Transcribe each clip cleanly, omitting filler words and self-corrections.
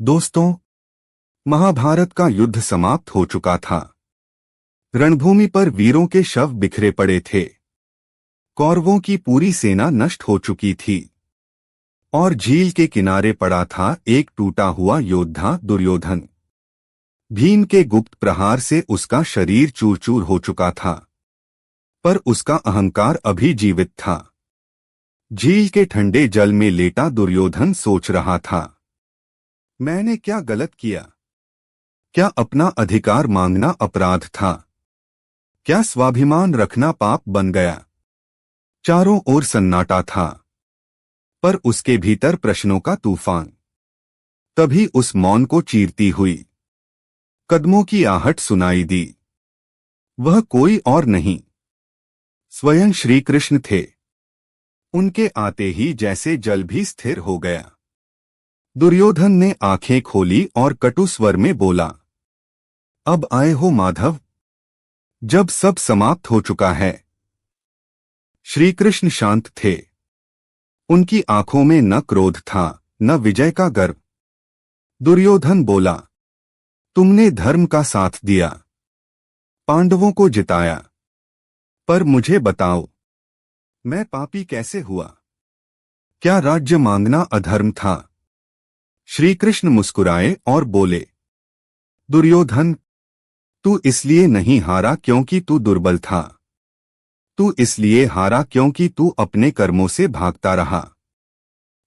दोस्तों, महाभारत का युद्ध समाप्त हो चुका था। रणभूमि पर वीरों के शव बिखरे पड़े थे। कौरवों की पूरी सेना नष्ट हो चुकी थी और झील के किनारे पड़ा था एक टूटा हुआ योद्धा दुर्योधन। भीम के गुप्त प्रहार से उसका शरीर चूर चूर हो चुका था, पर उसका अहंकार अभी जीवित था। झील के ठंडे जल में लेटा दुर्योधन सोच रहा था, मैंने क्या गलत किया? क्या अपना अधिकार मांगना अपराध था? क्या स्वाभिमान रखना पाप बन गया? चारों ओर सन्नाटा था, पर उसके भीतर प्रश्नों का तूफान। तभी उस मौन को चीरती हुई कदमों की आहट सुनाई दी। वह कोई और नहीं, स्वयं श्री कृष्ण थे। उनके आते ही जैसे जल भी स्थिर हो गया। दुर्योधन ने आंखें खोली और कटु स्वर में बोला, अब आए हो माधव, जब सब समाप्त हो चुका है। श्री कृष्ण शांत थे। उनकी आंखों में न क्रोध था, न विजय का गर्व। दुर्योधन बोला, तुमने धर्म का साथ दिया, पांडवों को जिताया, पर मुझे बताओ, मैं पापी कैसे हुआ? क्या राज्य मांगना अधर्म था? श्री कृष्ण मुस्कुराए और बोले, दुर्योधन, तू इसलिए नहीं हारा क्योंकि तू दुर्बल था। तू इसलिए हारा क्योंकि तू अपने कर्मों से भागता रहा।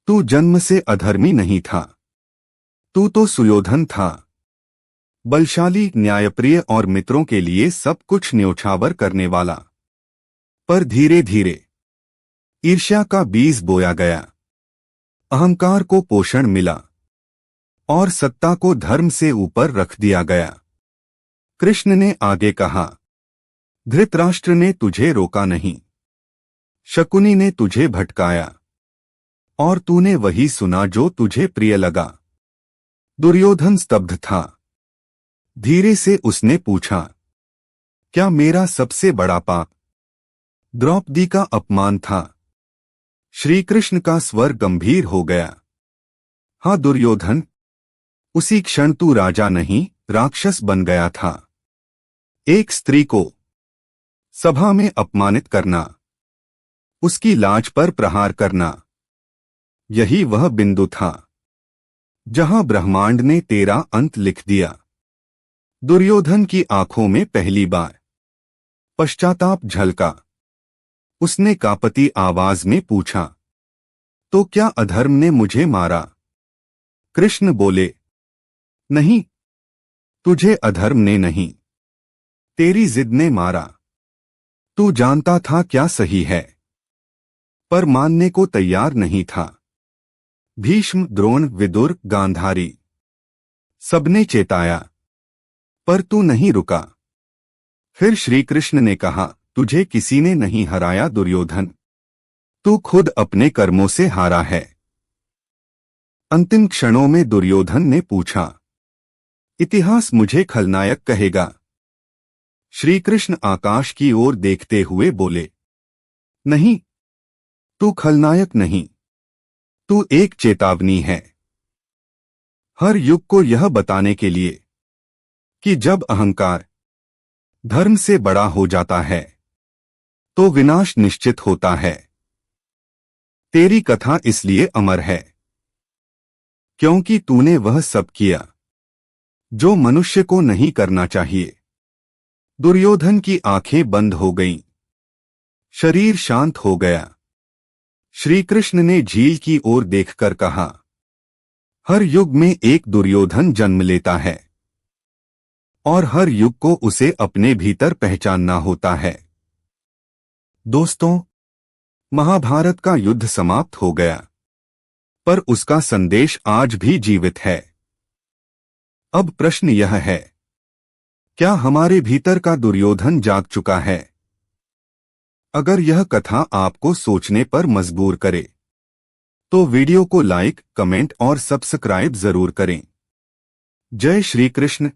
तू जन्म से अधर्मी नहीं था। तू तो सुयोधन था, बलशाली, न्यायप्रिय और मित्रों के लिए सब कुछ न्योछावर करने वाला। पर धीरे धीरे ईर्ष्या का बीज बोया गया, अहंकार को पोषण मिला और सत्ता को धर्म से ऊपर रख दिया गया। कृष्ण ने आगे कहा, धृतराष्ट्र ने तुझे रोका नहीं, शकुनी ने तुझे भटकाया और तूने वही सुना जो तुझे प्रिय लगा। दुर्योधन स्तब्ध था। धीरे से उसने पूछा, क्या मेरा सबसे बड़ा पाप द्रौपदी का अपमान था? श्री कृष्ण का स्वर गंभीर हो गया। हाँ दुर्योधन, उसी क्षण तू राजा नहीं, राक्षस बन गया था। एक स्त्री को सभा में अपमानित करना, उसकी लाज पर प्रहार करना, यही वह बिंदु था जहां ब्रह्मांड ने तेरा अंत लिख दिया। दुर्योधन की आंखों में पहली बार पश्चाताप झलका। उसने कांपती आवाज में पूछा, तो क्या अधर्म ने मुझे मारा? कृष्ण बोले, नहीं, तुझे अधर्म ने नहीं, तेरी जिद ने मारा। तू जानता था क्या सही है, पर मानने को तैयार नहीं था। भीष्म, द्रोण, विदुर, गांधारी, सबने चेताया, पर तू नहीं रुका। फिर श्री कृष्ण ने कहा, तुझे किसी ने नहीं हराया दुर्योधन, तू खुद अपने कर्मों से हारा है। अंतिम क्षणों में दुर्योधन ने पूछा, इतिहास मुझे खलनायक कहेगा? श्री कृष्ण आकाश की ओर देखते हुए बोले, नहीं, तू खलनायक नहीं, तू एक चेतावनी है। हर युग को यह बताने के लिए कि जब अहंकार धर्म से बड़ा हो जाता है तो विनाश निश्चित होता है। तेरी कथा इसलिए अमर है क्योंकि तूने वह सब किया जो मनुष्य को नहीं करना चाहिए। दुर्योधन की आंखें बंद हो गईं, शरीर शांत हो गया। श्री कृष्ण ने झील की ओर देखकर कहा, हर युग में एक दुर्योधन जन्म लेता है और हर युग को उसे अपने भीतर पहचानना होता है। दोस्तों, महाभारत का युद्ध समाप्त हो गया, पर उसका संदेश आज भी जीवित है। अब प्रश्न यह है, क्या हमारे भीतर का दुर्योधन जाग चुका है? अगर यह कथा आपको सोचने पर मजबूर करे तो वीडियो को लाइक, कमेंट और सब्सक्राइब जरूर करें। जय श्री कृष्ण।